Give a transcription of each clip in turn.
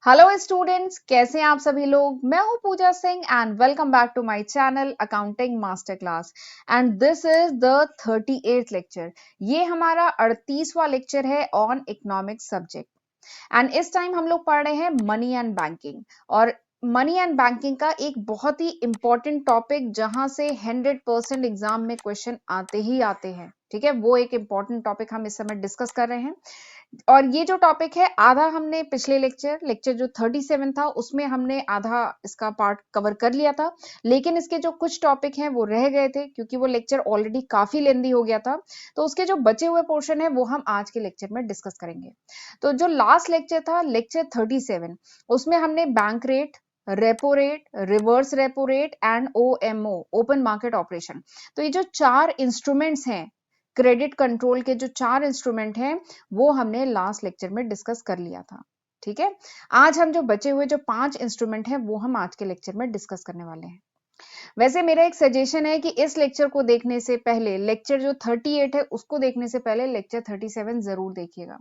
Hello students, कैसे हैं आप सभी लोग। मैं हूं Pooja Singh and welcome back to my channel accounting master class. And this is the 38th lecture. ये हमारा 38वां लेक्चर है ऑन इकोनॉमिक सब्जेक्ट। एंड इस टाइम हम लोग पढ़ रहे हैं मनी एंड बैंकिंग। और मनी एंड बैंकिंग का एक बहुत ही इंपॉर्टेंट टॉपिक जहां से 100% एग्जाम में क्वेश्चन आते ही आते हैं। ठीक है, वो एक इंपॉर्टेंट टॉपिक हम इस समय डिस्कस कर रहे हैं। और ये जो टॉपिक है, आधा हमने पिछले लेक्चर जो 37 था उसमें हमने आधा इसका पार्ट कवर कर लिया था। लेकिन इसके जो कुछ टॉपिक हैं वो रह गए थे क्योंकि वो लेक्चर ऑलरेडी काफी लेंदी हो गया था। तो उसके जो बचे हुए पोर्शन है वो हम आज के लेक्चर में डिस्कस करेंगे। तो जो लास्ट लेक्चर था, लेक्चर 37, उसमें हमने bank rate, repo rate, reverse repo rate and OMO, open market operation, तो ये जो चार इंस्ट्रूमेंट्स हैं, क्रेडिट कंट्रोल के जो चार इंस्ट्रूमेंट हैं, वो हमने लास्ट लेक्चर में डिस्कस कर लिया था। ठीक है, आज हम जो बचे हुए जो 5 इंस्ट्रूमेंट हैं वो हम आज के लेक्चर में डिस्कस करने वाले हैं। वैसे मेरा एक सजेशन है कि इस लेक्चर को देखने से पहले, लेक्चर जो 38 है उसको देखने से पहले लेक्चर 37 जरूर देखिएगा।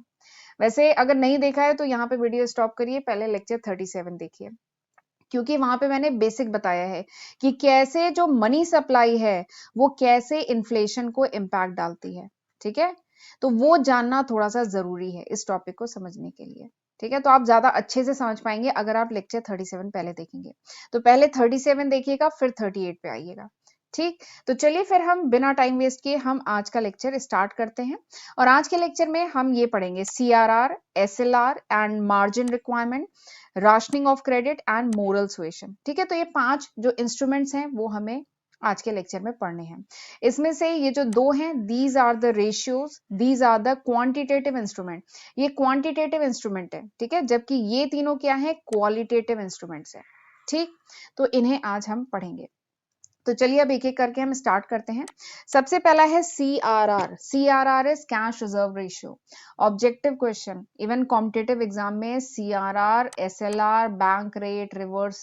वैसे अगर नहीं देखा है तो यहाँ पे वीडियो स्टॉप करिए, पहले लेक्चर 37 देखिए, क्योंकि वहां पे मैंने बेसिक बताया है कि कैसे जो मनी सप्लाई है वो कैसे इन्फ्लेशन को इम्पैक्ट डालती है। ठीक है, तो वो जानना थोड़ा सा जरूरी है इस टॉपिक को समझने के लिए। ठीक है, तो आप ज्यादा अच्छे से समझ पाएंगे अगर आप लेक्चर 37 पहले देखेंगे। तो पहले 37 देखिएगा, फिर 38 पे आइएगा। ठीक, तो चलिए फिर हम बिना टाइम वेस्ट किए हम आज का लेक्चर स्टार्ट करते हैं। और आज के लेक्चर में हम ये पढ़ेंगे CRR, SLR and margin requirement, rationing of credit and moral suasion. ठीक है, तो ये 5 जो इंस्ट्रूमेंट्स हैं वो हमें आज के लेक्चर में पढ़ने हैं। इसमें से ये जो 2 हैं, these are the ratios, these are the quantitative instrument. ये क्वांटिटेटिव इंस्ट्रूमेंट है, ठीक है, जबकि ये तीनों क्या है, क्वालिटेटिव इंस्ट्रूमेंट्स है। ठीक, तो इन्हें आज हम पढ़ेंगे। तो चलिए अब एक एक करके हम स्टार्ट करते हैं। सबसे पहला है CRR। CRR is cash reserve ratio. Objective question, even competitive exam में CRR, SLR, bank rate, reverse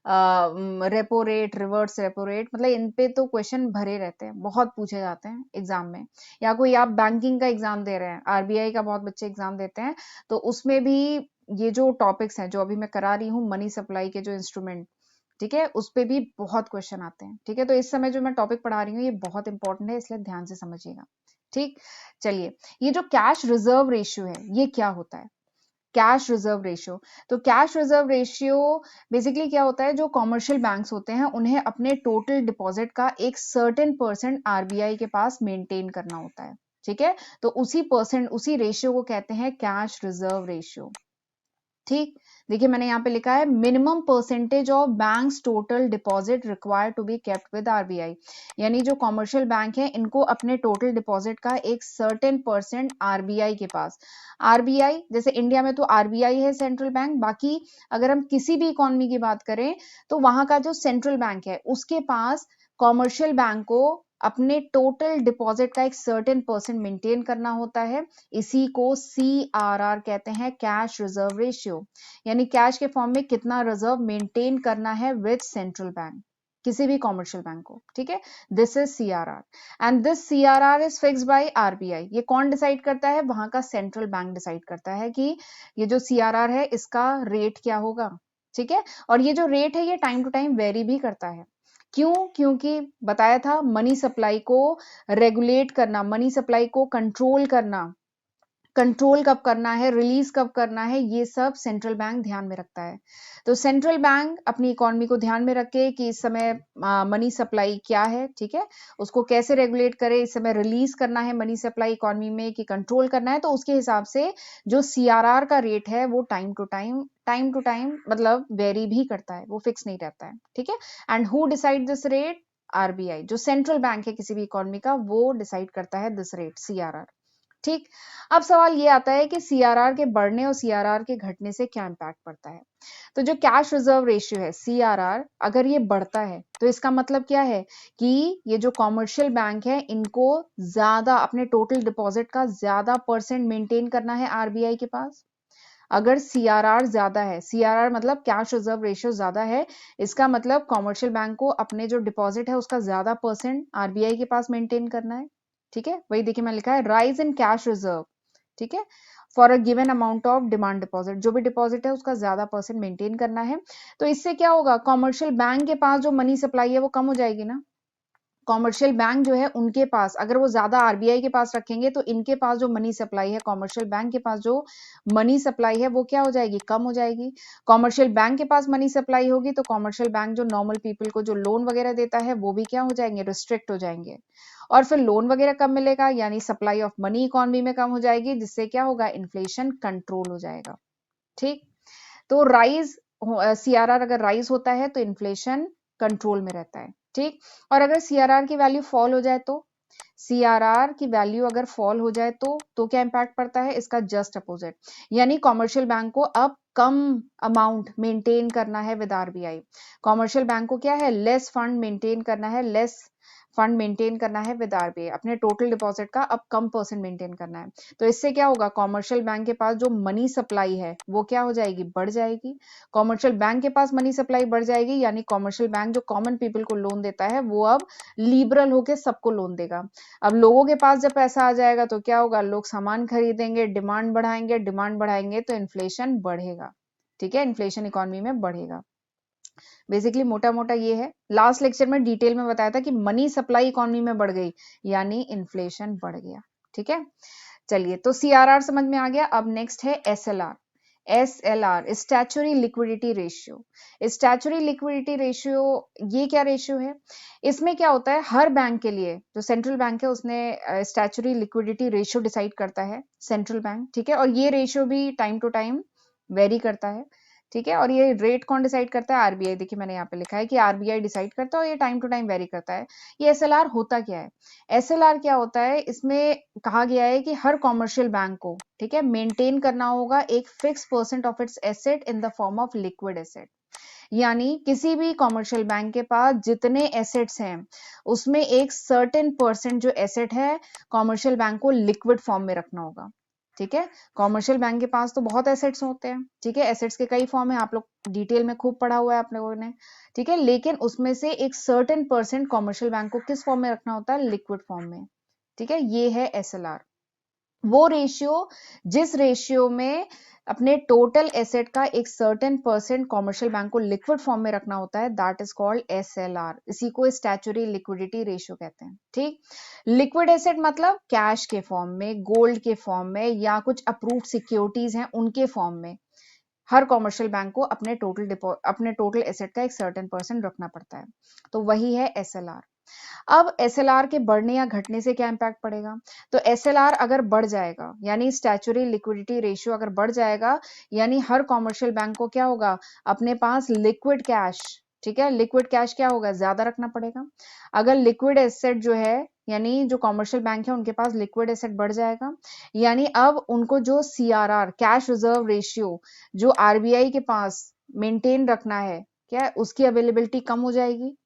repo rate, reverse repo rate, मतलब इन पे तो क्वेश्चन भरे रहते हैं, बहुत पूछे जाते हैं एग्जाम में। या कोई आप बैंकिंग का एग्जाम दे रहे हैं, RBI का बहुत बच्चे एग्जाम देते हैं, तो उसमें भी ये जो टॉपिक्स हैं जो अभी मैं करा रही हूँ, मनी सप्लाई के जो इंस्ट्रूमेंट, ठीक है, उस पे भी बहुत क्वेश्चन आते हैं। ठीक है, तो इस समय जो मैं टॉपिक पढ़ा रही हूँ ये बहुत इंपॉर्टेंट है, इसलिए ध्यान से समझिएगा। ठीक, चलिए, ये जो कैश रिजर्व रेशियो है ये क्या होता है। कैश रिजर्व रेशियो, तो कैश रिजर्व रेशियो बेसिकली क्या होता है, जो कॉमर्शियल बैंक्स होते हैं उन्हें अपने टोटल डिपॉजिट का एक सर्टेन परसेंट RBI के पास मेंटेन करना होता है। ठीक है, तो उसी परसेंट, उसी रेशियो को कहते हैं कैश रिजर्व रेशियो। ठीक, देखिए मैंने यहाँ पे लिखा है minimum percentage of banks total deposit required to be kept with RBI। यानी जो कॉमर्शियल बैंक है इनको अपने टोटल डिपॉजिट का एक सर्टेन परसेंट RBI के पास, RBI जैसे इंडिया में तो RBI है सेंट्रल बैंक, बाकी अगर हम किसी भी इकोनॉमी की बात करें तो वहां का जो सेंट्रल बैंक है उसके पास कॉमर्शियल बैंक को अपने टोटल डिपॉजिट का एक सर्टेन परसेंट मेंटेन करना होता है। इसी को CRR कहते हैं, कैश रिजर्व रेशियो। यानी कैश के फॉर्म में कितना रिजर्व मेंटेन करना है विद सेंट्रल बैंक, किसी भी कॉमर्शियल बैंक को। ठीक है, this is CRR and this CRR is fixed by RBI। ये कौन डिसाइड करता है, वहां का सेंट्रल बैंक डिसाइड करता है कि ये जो CRR है इसका रेट क्या होगा। ठीक है, और ये जो रेट है ये टाइम टू टाइम वेरी भी करता है। क्यों, क्योंकि बताया था मनी सप्लाई को रेगुलेट करना, मनी सप्लाई को कंट्रोल करना, कंट्रोल कब करना है, रिलीज कब करना है, ये सब सेंट्रल बैंक ध्यान में रखता है। तो सेंट्रल बैंक अपनी इकोनॉमी को ध्यान में रखे कि इस समय मनी सप्लाई क्या है, ठीक है, उसको कैसे रेगुलेट करे, इस समय रिलीज करना है मनी सप्लाई इकोनॉमी में कि कंट्रोल करना है, तो उसके हिसाब से जो CRR का रेट है वो टाइम टू टाइम मतलब वेरी भी करता है, वो फिक्स नहीं रहता है। ठीक है, and who decide this rate, RBI, जो सेंट्रल बैंक है किसी भी इकोनॉमी का, वो डिसाइड करता है दिस रेट CRR। ठीक, अब सवाल ये आता है कि CRR के बढ़ने और CRR के घटने से क्या इंपैक्ट पड़ता है। तो जो कैश रिजर्व रेशियो है CRR, अगर ये बढ़ता है तो इसका मतलब क्या है कि ये जो कॉमर्शियल बैंक है इनको ज्यादा अपने टोटल डिपॉजिट का ज्यादा परसेंट मेंटेन करना है RBI के पास। अगर CRR ज्यादा है, CRR मतलब कैश रिजर्व रेशियो ज्यादा है, इसका मतलब कॉमर्शियल बैंक को अपने जो डिपॉजिट है उसका ज्यादा परसेंट RBI के पास मेंटेन करना है। ठीक है, वही देखिए मैं लिखा है राइज इन कैश रिजर्व। ठीक है, for a given amount of demand deposit, जो भी डिपॉजिट है उसका ज्यादा परसेंट मेंटेन करना है। तो इससे क्या होगा, कॉमर्शियल बैंक के पास जो मनी सप्लाई है वो कम हो जाएगी ना। कॉमर्शियल बैंक जो है उनके पास अगर वो ज्यादा आरबीआई के पास रखेंगे तो इनके पास जो मनी सप्लाई है, कॉमर्शियल बैंक के पास जो मनी सप्लाई है वो क्या हो जाएगी, कम हो जाएगी। कॉमर्शियल बैंक के पास मनी सप्लाई होगी तो कॉमर्शियल बैंक जो नॉर्मल पीपल को जो लोन वगैरह देता है वो भी क्या हो जाएंगे, रिस्ट्रिक्ट हो जाएंगे। और फिर लोन वगैरह कम मिलेगा, यानी सप्लाई ऑफ मनी इकोनॉमी में कम हो जाएगी, जिससे क्या होगा, इन्फ्लेशन कंट्रोल हो जाएगा। ठीक, तो राइज सीआरआर अगर राइज होता है तो इन्फ्लेशन कंट्रोल में रहता है। ठीक, और अगर सीआरआर की वैल्यू फॉल हो जाए तो, सीआरआर की वैल्यू अगर फॉल हो जाए तो क्या इंपैक्ट पड़ता है, इसका जस्ट अपोजिट, यानी कॉमर्शियल बैंक को अब कम अमाउंट मेंटेन करना है विद आरबीआई। कॉमर्शियल बैंक को क्या है, लेस फंड मेंटेन करना है, लेस फंड मेंटेन करना है विद आरबीआई, अपने टोटल डिपॉजिट का अब कम परसेंट मेंटेन करना है। तो इससे क्या होगा, कॉमर्शियल बैंक के पास जो मनी सप्लाई है वो क्या हो जाएगी, बढ़ जाएगी। कॉमर्शियल बैंक के पास मनी सप्लाई बढ़ जाएगी, यानी कॉमर्शियल बैंक जो कॉमन पीपल को लोन देता है वो अब लिबरल होकर सबको लोन देगा। अब लोगों के पास जब पैसा आ जाएगा तो क्या होगा, लोग सामान खरीदेंगे, डिमांड बढ़ाएंगे, डिमांड बढ़ाएंगे तो इन्फ्लेशन बढ़ेगा। ठीक है, इन्फ्लेशन इकोनॉमी में बढ़ेगा। बेसिकली मोटा मोटा ये है, लास्ट लेक्चर में डिटेल में बताया था कि मनी सप्लाई इकोनॉमी में बढ़ गई यानी इन्फ्लेशन बढ़ गया। ठीक है, चलिए, तो सीआरआर समझ में आ गया। अब नेक्स्ट है SLR. SLR, statutory liquidity ratio. Statutory liquidity ratio, ये क्या रेशियो है, इसमें क्या होता है, हर बैंक के लिए जो सेंट्रल बैंक है उसने स्टैचुरी लिक्विडिटी रेशियो डिसाइड करता है, सेंट्रल बैंक। ठीक है, और ये रेशियो भी टाइम टू टाइम वेरी करता है। ठीक है, और ये रेट कौन डिसाइड करता है, आरबीआई। देखिए मैंने यहाँ पे लिखा है कि आरबीआई डिसाइड करता है और ये टाइम टू टाइम वेरी करता है। ये एसएलआर होता क्या है, एसएलआर क्या होता है, इसमें कहा गया है कि हर कॉमर्शियल बैंक को, ठीक है, मेंटेन करना होगा एक fix percent of its asset in the form of liquid asset. यानी किसी भी कॉमर्शियल बैंक के पास जितने एसेट्स हैं उसमें एक सर्टेन परसेंट जो एसेट है कॉमर्शियल बैंक को लिक्विड फॉर्म में रखना होगा। ठीक है, कॉमर्शियल बैंक के पास तो बहुत एसेट्स होते हैं। ठीक है, एसेट्स के कई फॉर्म है, आप लोग डिटेल में खूब पढ़ा हुआ है आप लोगों ने। ठीक है, लेकिन उसमें से एक सर्टेन परसेंट कॉमर्शियल बैंक को किस फॉर्म में रखना होता है, लिक्विड फॉर्म में। ठीक है, ये है एसएलआर, वो रेशियो जिस रेशियो में अपने टोटल एसेट का एक सर्टेन परसेंट कॉमर्शियल बैंक को लिक्विड फॉर्म में रखना होता है, दैट इज कॉल्ड एसएलआर। इसी को स्टैचुरी लिक्विडिटी रेशियो कहते हैं। ठीक, लिक्विड एसेट मतलब कैश के फॉर्म में, गोल्ड के फॉर्म में, या कुछ अप्रूव्ड सिक्योरिटीज हैं उनके फॉर्म में हर कॉमर्शियल बैंक को अपने टोटल एसेट का एक सर्टेन परसेंट रखना पड़ता है। तो वही है एसएलआर। अब एसएलआर के बढ़ने या घटने से क्या इंपैक्ट पड़ेगा, तो एसएलआर अगर बढ़ जाएगा यानी स्टैचुरी लिक्विडिटी रेशियो अगर बढ़ जाएगा, यानी हर कॉमर्शियल बैंक को क्या होगा, अपने पास लिक्विड कैश, ठीक है, लिक्विड कैश क्या होगा, ज्यादा रखना पड़ेगा। अगर लिक्विड एसेट जो है, यानी जो कॉमर्शियल बैंक है उनके पास लिक्विड एसेट बढ़ जाएगा, यानी अब उनको जो सीआरआर, कैश रिजर्व रेशियो, जो आरबीआई के पास मेंटेन रखना है, क्या है, उसकी अवेलेबिलिटी कम हो जाएगी।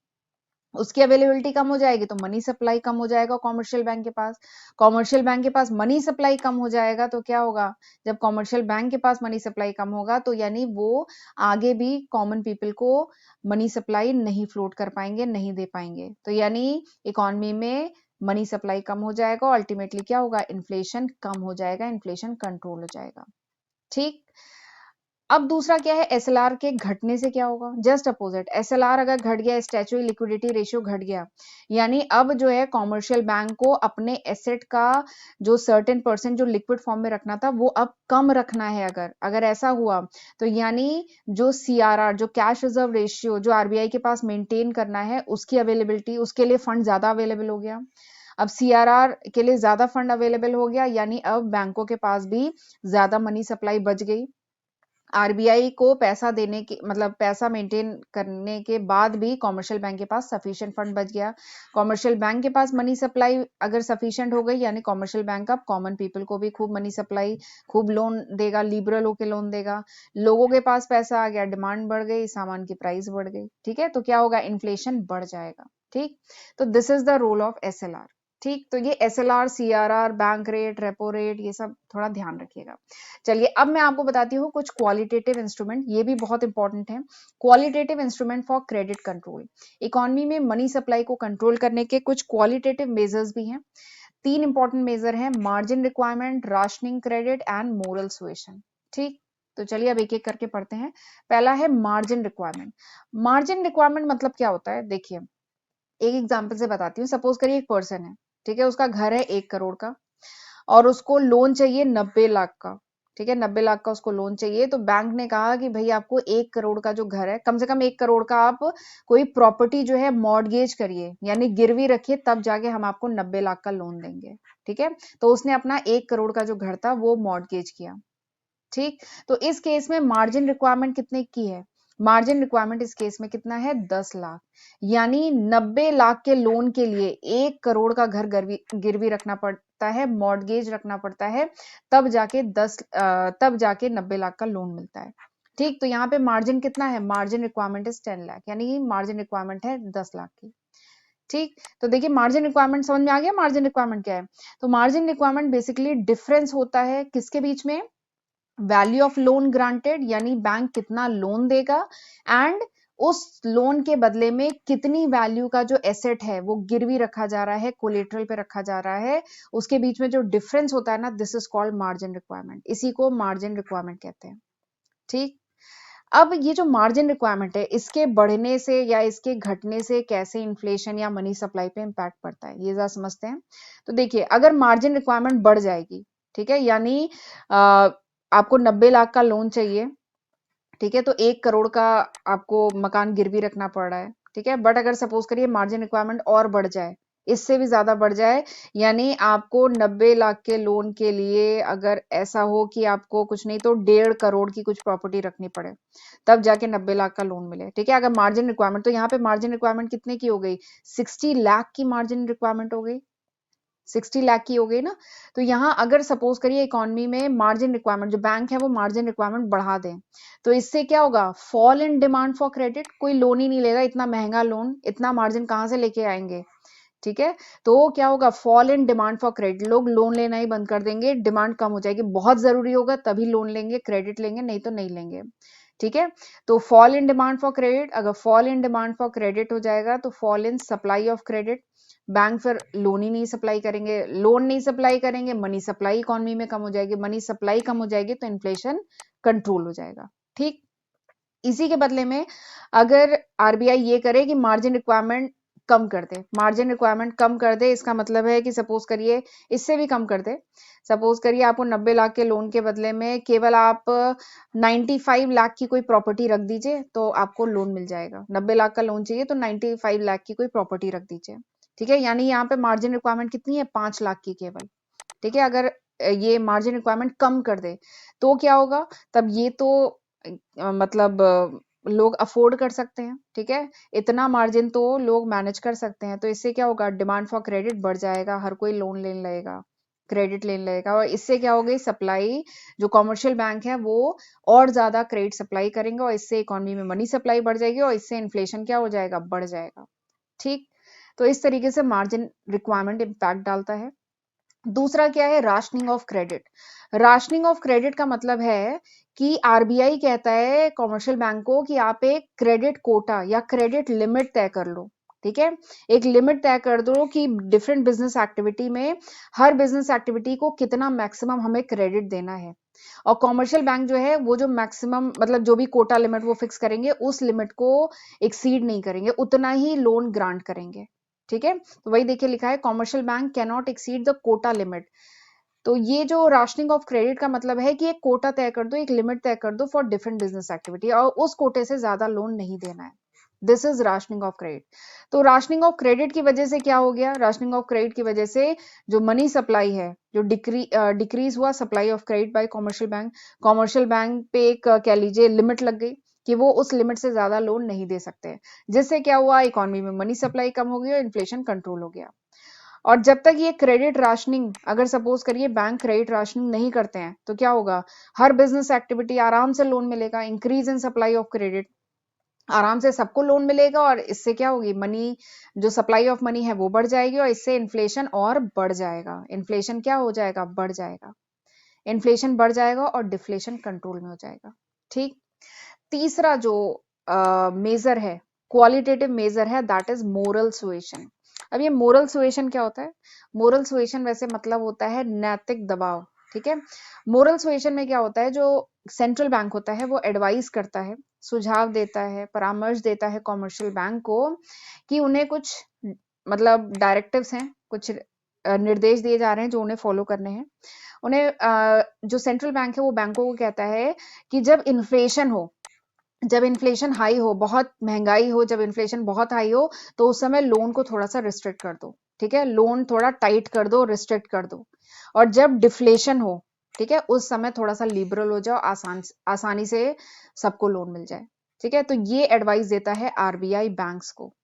उसकी अवेलेबिलिटी कम हो जाएगी तो मनी सप्लाई कम हो जाएगा कॉमर्शियल बैंक के पास। कॉमर्शियल बैंक के पास मनी सप्लाई कम हो जाएगा तो क्या होगा, जब कॉमर्शियल बैंक के पास मनी सप्लाई कम होगा तो यानी वो आगे भी कॉमन पीपल को मनी सप्लाई नहीं फ्लोट कर पाएंगे, नहीं दे पाएंगे। तो यानी इकोनॉमी में मनी सप्लाई कम हो जाएगा और अल्टीमेटली क्या होगा, इन्फ्लेशन कम हो जाएगा, इन्फ्लेशन कंट्रोल हो जाएगा। ठीक, अब दूसरा क्या है, एसएलआर के घटने से क्या होगा, जस्ट अपोजिट। एसएलआर अगर घट गया, स्टैचुरी लिक्विडिटी रेशियो घट गया, यानी अब जो है कॉमर्शियल बैंक को अपने एसेट का जो सर्टेन परसेंट जो लिक्विड फॉर्म में रखना था वो अब कम रखना है। अगर अगर ऐसा हुआ तो यानी जो सीआरआर, जो कैश रिजर्व रेशियो जो आरबीआई के पास मेंटेन करना है, उसकी अवेलेबिलिटी, उसके लिए फंड ज्यादा अवेलेबल हो गया। अब सीआरआर के लिए ज्यादा फंड अवेलेबल हो गया, यानी अब बैंकों के पास भी ज्यादा मनी सप्लाई बच गई। आरबीआई को पैसा देने के मतलब पैसा मेंटेन करने के बाद भी कॉमर्शियल बैंक के पास सफिशिएंट फंड बच गया। कॉमर्शियल बैंक के पास मनी सप्लाई अगर सफिशिएंट हो गई, यानी कॉमर्शियल बैंक अब कॉमन पीपल को भी खूब मनी सप्लाई, खूब लोन देगा, लिबरल होके लोन देगा। लोगों के पास पैसा आ गया, डिमांड बढ़ गई, सामान की प्राइस बढ़ गई। ठीक है, तो क्या होगा, इन्फ्लेशन बढ़ जाएगा। ठीक, तो this is the role of SLR. ठीक, तो ये SLR, CRR, bank rate, repo rate, ये सब थोड़ा ध्यान रखिएगा। चलिए, अब मैं आपको बताती हूँ कुछ क्वालिटेटिव इंस्ट्रूमेंट, ये भी बहुत इंपॉर्टेंट है। Qualitative instrument for credit control, economy में मनी सप्लाई को कंट्रोल करने के कुछ क्वालिटेटिव मेजर्स भी हैं। तीन इंपॉर्टेंट मेजर हैं, margin requirement, rationing credit and moral suasion. ठीक, तो चलिए अब एक एक करके पढ़ते हैं। पहला है मार्जिन रिक्वायरमेंट। मार्जिन रिक्वायरमेंट मतलब क्या होता है, देखिए एक एग्जांपल से बताती हूँ। सपोज करिए एक पर्सन है, ठीक है, उसका घर है 1 करोड़ का और उसको लोन चाहिए 90 लाख का। ठीक है, 90 लाख का उसको लोन चाहिए, तो बैंक ने कहा कि भाई आपको 1 करोड़ का जो घर है, कम से कम 1 करोड़ का आप कोई प्रॉपर्टी जो है मॉर्गेज करिए, यानी गिरवी रखिए, तब जाके हम आपको 90 लाख का लोन देंगे। ठीक है, तो उसने अपना 1 करोड़ का जो घर था वो मॉर्गेज किया। ठीक, तो इस केस में मार्जिन रिक्वायरमेंट कितने की है, मार्जिन रिक्वायरमेंट इस केस में कितना है, 10 लाख। यानी 90 लाख के लोन के लिए 1 करोड़ का घर गिरवी रखना पड़ता है, मॉर्गेज रखना पड़ता है, तब जाके 90 लाख का लोन मिलता है। ठीक, तो यहाँ पे मार्जिन कितना है, मार्जिन रिक्वायरमेंट इज 10 लाख, यानी मार्जिन रिक्वायरमेंट है 10 लाख की। ठीक, तो देखिए मार्जिन रिक्वायरमेंट समझ में आ गया, मार्जिन रिक्वायरमेंट क्या है। तो मार्जिन रिक्वायरमेंट बेसिकली डिफरेंस होता है किसके बीच में, वैल्यू ऑफ लोन ग्रांटेड, यानी बैंक कितना लोन देगा, एंड उस लोन के बदले में कितनी वैल्यू का जो एसेट है वो गिरवी रखा जा रहा है, कोलेटरल पे रखा जा रहा है, उसके बीच में जो डिफरेंस होता है ना, this is called margin requirement, इसी को मार्जिन रिक्वायरमेंट कहते हैं। ठीक, अब ये जो मार्जिन रिक्वायरमेंट है, इसके बढ़ने से या इसके घटने से कैसे इन्फ्लेशन या मनी सप्लाई पे इम्पैक्ट पड़ता है, ये जरा समझते हैं। तो देखिए अगर मार्जिन रिक्वायरमेंट बढ़ जाएगी, ठीक है, यानी आपको 90 लाख का लोन चाहिए, ठीक है, तो 1 करोड़ का आपको मकान गिरवी रखना पड़ रहा है। ठीक है, बट अगर सपोज करिए मार्जिन रिक्वायरमेंट और बढ़ जाए, इससे भी ज्यादा बढ़ जाए, यानी आपको 90 लाख के लोन के लिए अगर ऐसा हो कि आपको कुछ नहीं तो 1.5 करोड़ की कुछ प्रॉपर्टी रखनी पड़े, तब जाके 90 लाख का लोन मिले। ठीक है, अगर मार्जिन रिक्वायरमेंट, तो यहाँ पे मार्जिन रिक्वायरमेंट कितने की हो गई, 60 लाख की मार्जिन रिक्वायरमेंट हो गई, 60 लाख की हो गई ना। तो यहाँ अगर सपोज करिए इकोनॉमी में मार्जिन रिक्वायरमेंट, जो बैंक है वो मार्जिन रिक्वायरमेंट बढ़ा दें, तो इससे क्या होगा, fall in demand for credit, कोई लोन ही नहीं लेगा, इतना महंगा लोन, इतना मार्जिन कहाँ से लेके आएंगे। ठीक है, तो क्या होगा, fall in demand for credit, लोग लोन लेना ही बंद कर देंगे, डिमांड कम हो जाएगी, बहुत जरूरी होगा तभी लोन लेंगे, क्रेडिट लेंगे, नहीं तो नहीं लेंगे। ठीक है, तो fall in demand for credit, अगर fall in demand for credit हो जाएगा तो fall in supply of credit, bank फिर लोन ही नहीं सप्लाई करेंगे, लोन नहीं सप्लाई करेंगे, मनी सप्लाई इकोनॉमी में कम हो जाएगी, मनी सप्लाई कम हो जाएगी तो इन्फ्लेशन कंट्रोल हो जाएगा। ठीक, इसी के बदले में अगर आरबीआई ये करे कि मार्जिन रिक्वायरमेंट कम कर दे, मार्जिन रिक्वायरमेंट कम कर दे, इसका मतलब है कि सपोज करिए इससे भी कम कर दे, सपोज करिए आपको 90 लाख के लोन के बदले में केवल आप 95 लाख की कोई प्रॉपर्टी रख दीजिए तो आपको लोन मिल जाएगा। 90 लाख का लोन चाहिए तो 95 लाख की कोई प्रॉपर्टी रख दीजिए। ठीक है, यानी यहाँ पे मार्जिन रिक्वायरमेंट कितनी है, 5 लाख की केवल। ठीक है, अगर ये मार्जिन रिक्वायरमेंट कम कर दे तो क्या होगा, तब ये तो मतलब लोग अफोर्ड कर सकते हैं। ठीक है, इतना मार्जिन तो लोग मैनेज कर सकते हैं, तो इससे क्या होगा, डिमांड फॉर क्रेडिट बढ़ जाएगा, हर कोई लोन लेने लगेगा, क्रेडिट लेने लगेगा, और इससे क्या होगी, सप्लाई, जो कॉमर्शियल बैंक है वो और ज्यादा क्रेडिट सप्लाई करेंगे, और इससे इकोनॉमी में मनी सप्लाई बढ़ जाएगी, और इससे इन्फ्लेशन क्या हो जाएगा, बढ़ जाएगा। ठीक, तो इस तरीके से मार्जिन रिक्वायरमेंट इम्पैक्ट डालता है। दूसरा क्या है, rationing of credit. Rationing of credit का मतलब है कि आरबीआई कहता है कॉमर्शियल बैंक को कि आप एक क्रेडिट कोटा या क्रेडिट लिमिट तय कर लो। ठीक है, एक लिमिट तय कर दो कि डिफरेंट बिजनेस एक्टिविटी में हर बिजनेस एक्टिविटी को कितना मैक्सिमम हमें क्रेडिट देना है, और कॉमर्शियल बैंक जो है वो जो मैक्सिमम मतलब जो भी कोटा लिमिट वो फिक्स करेंगे, उस लिमिट को एक्सीड नहीं करेंगे, उतना ही लोन ग्रांट करेंगे। ठीक है, तो वही देखिए लिखा है, commercial bank can not exceed the quota limit. तो ये जो राशनिंग ऑफ क्रेडिट का मतलब है कि एक कोटा तय कर दो, एक लिमिट तय कर दो फॉर डिफरेंट बिजनेस एक्टिविटी, और उस कोटे से ज्यादा लोन नहीं देना है। This is rationing of credit. तो राशनिंग ऑफ क्रेडिट की वजह से क्या हो गया, राशनिंग ऑफ क्रेडिट की वजह से जो मनी सप्लाई है, जो डिक्रीज हुआ supply of credit by commercial bank पे एक कह लीजिए लिमिट लग गई कि वो उस लिमिट से ज्यादा लोन नहीं दे सकते, जिससे क्या हुआ, इकोनॉमी में मनी सप्लाई कम हो गई और इन्फ्लेशन कंट्रोल हो गया। और जब तक ये क्रेडिट राशनिंग, अगर सपोज करिए बैंक क्रेडिट राशनिंग नहीं करते हैं तो क्या होगा, हर बिजनेस एक्टिविटी आराम से लोन मिलेगा, increase in supply of credit, आराम से सबको लोन मिलेगा, और इससे क्या होगी, मनी, जो सप्लाई ऑफ मनी है वो बढ़ जाएगी, और इससे इन्फ्लेशन और बढ़ जाएगा, इन्फ्लेशन क्या हो जाएगा, बढ़ जाएगा, इन्फ्लेशन बढ़ जाएगा और डिफ्लेशन कंट्रोल में हो जाएगा। ठीक, तीसरा जो मेजर है, क्वालिटेटिव मेजर है, दैट इज मोरल सुएशन। अब ये मोरल सुएशन क्या होता है? मोरल सुएशन वैसे मतलब होता है नैतिक दबाव, ठीक है। मोरल सुएशन में क्या होता है, जो सेंट्रल बैंक होता है वो एडवाइस करता है, सुझाव देता है, परामर्श देता है कॉमर्शियल बैंक को कि उन्हें कुछ मतलब डायरेक्टिव्स हैं, कुछ निर्देश दिए जा रहे हैं जो उन्हें फॉलो करने हैं। उन्हें जो सेंट्रल बैंक है वो बैंकों को कहता है कि जब इन्फ्लेशन हाई हो, बहुत महंगाई हो, जब इन्फ्लेशन बहुत हाई हो, तो उस समय लोन को थोड़ा सा रिस्ट्रिक्ट कर दो, ठीक है, लोन थोड़ा टाइट कर दो, रिस्ट्रिक्ट कर दो। और जब डिफ्लेशन हो, ठीक है, उस समय थोड़ा सा लिबरल हो जाओ, आसानी से सबको लोन मिल जाए, ठीक है। तो ये एडवाइस देता है आरबीआई बैंक्स को,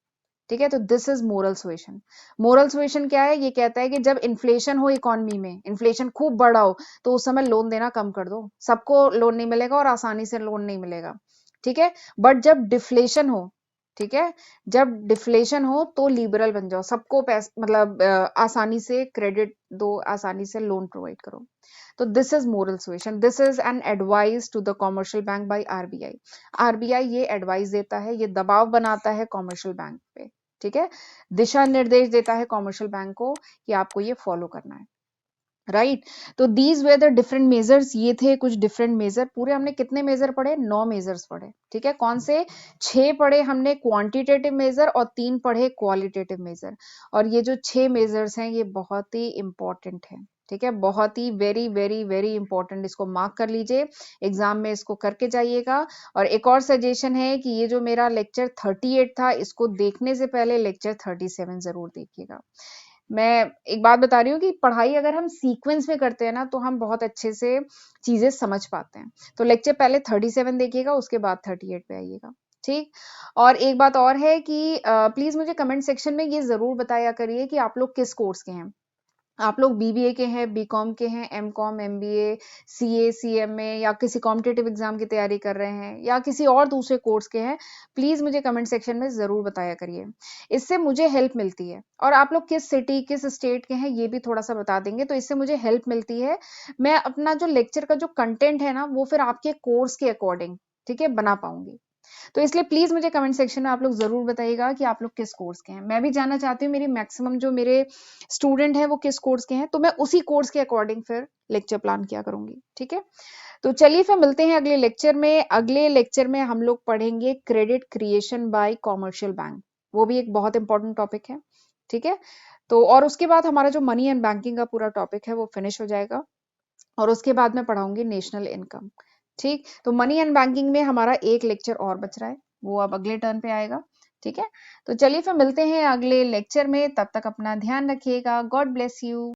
ठीक है। तो this is moral suasion. Moral suasion क्या है? ये कहता है कि जब इन्फ्लेशन हो इकोनॉमी में, इन्फ्लेशन खूब बढ़ा हो, तो उस समय लोन देना कम कर दो, सबको लोन नहीं मिलेगा और आसानी से लोन नहीं मिलेगा, ठीक है। बट जब डिफ्लेशन हो, ठीक है, जब डिफ्लेशन हो तो लिबरल बन जाओ, सबको पैसा मतलब आसानी से क्रेडिट दो, आसानी से लोन प्रोवाइड करो। तो this is moral suasion, this is an advice to the commercial bank by RBI. RBI ये एडवाइस देता है, ये दबाव बनाता है कॉमर्शियल बैंक पे, ठीक है, दिशा निर्देश देता है कॉमर्शियल बैंक को कि आपको ये फॉलो करना है, राइट। तो these way the different measures, ये थे कुछ डिफरेंट मेजर। पूरे हमने कितने मेजर पढ़े? 9 मेजर्स पढ़े, ठीक है। कौन से? 6 पढ़े हमने क्वांटिटेटिव मेजर और 3 पढ़े क्वालिटेटिव मेजर। और ये जो 6 मेजर्स हैं ये बहुत ही इंपॉर्टेंट है, ठीक है, बहुत ही वेरी वेरी वेरी इंपॉर्टेंट। इसको मार्क कर लीजिए, एग्जाम में इसको करके जाइएगा। और एक और सजेशन है कि ये जो मेरा लेक्चर 38 था, इसको देखने से पहले लेक्चर 37 जरूर देखिएगा। मैं एक बात बता रही हूँ कि पढ़ाई अगर हम सीक्वेंस में करते हैं ना, तो हम बहुत अच्छे से चीजें समझ पाते हैं। तो लेक्चर पहले 37 देखिएगा, उसके बाद 38 पे आइएगा, ठीक। और एक बात और है कि प्लीज मुझे कमेंट सेक्शन में ये जरूर बताया करिए कि आप लोग किस कोर्स के हैं। आप लोग बीबीए के हैं, बीकॉम के हैं, एमकॉम, एमबीए, सीए, सीएमए या किसी कॉम्पिटिटिव एग्जाम की तैयारी कर रहे हैं या किसी और दूसरे कोर्स के हैं, प्लीज मुझे कमेंट सेक्शन में जरूर बताया करिए, इससे मुझे हेल्प मिलती है। और आप लोग किस सिटी, किस स्टेट के हैं, ये भी थोड़ा सा बता देंगे तो इससे मुझे हेल्प मिलती है। मैं अपना जो लेक्चर का जो कंटेंट है ना, वो फिर आपके कोर्स के अकॉर्डिंग, ठीक है, बना पाऊंगी। तो इसलिए प्लीज मुझे कमेंट सेक्शन में आप लोग जरूर बताइएगा कि आप लोग किस कोर्स के हैं। मैं भी जानना चाहती हूँ मेरी मैक्सिमम जो मेरे स्टूडेंट हैं वो किस कोर्स के हैं, तो मैं उसी कोर्स के अकॉर्डिंग फिर लेक्चर प्लान किया करूंगी, ठीक है। तो चलिए फिर मिलते हैं अगले लेक्चर में। अगले लेक्चर में हम लोग पढ़ेंगे credit creation bye commercial bank, वो भी एक बहुत इंपॉर्टेंट टॉपिक है, ठीक है। तो और उसके बाद हमारा जो मनी एंड बैंकिंग का पूरा टॉपिक है वो फिनिश हो जाएगा। और उसके बाद मैं पढ़ाऊंगी नेशनल इनकम, ठीक। तो मनी एंड बैंकिंग में हमारा एक लेक्चर और बच रहा है, वो अब अगले टर्न पे आएगा, ठीक है। तो चलिए फिर मिलते हैं अगले लेक्चर में, तब तक अपना ध्यान रखिएगा। God bless you.